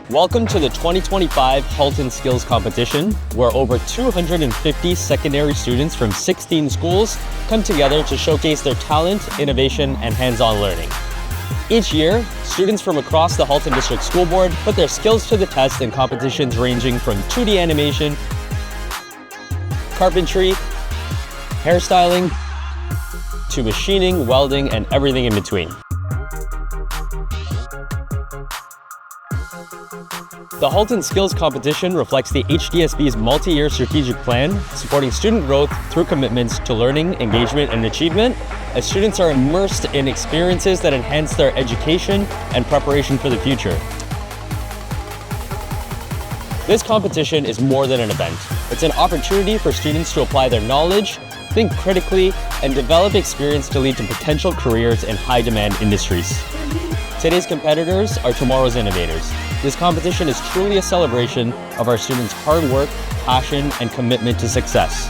Welcome to the 2025 Halton Skills Competition, where over 250 secondary students from 16 schools come together to showcase their talent, innovation, and hands-on learning. Each year, students from across the Halton District School Board put their skills to the test in competitions ranging from 2D animation, carpentry, hairstyling, to machining, welding, and everything in between. The Halton Skills Competition reflects the HDSB's multi-year strategic plan, supporting student growth through commitments to learning, engagement, and achievement, as students are immersed in experiences that enhance their education and preparation for the future. This competition is more than an event. It's an opportunity for students to apply their knowledge, think critically, and develop experience to lead to potential careers in high-demand industries. Today's competitors are tomorrow's innovators. This competition is truly a celebration of our students' hard work, passion, and commitment to success.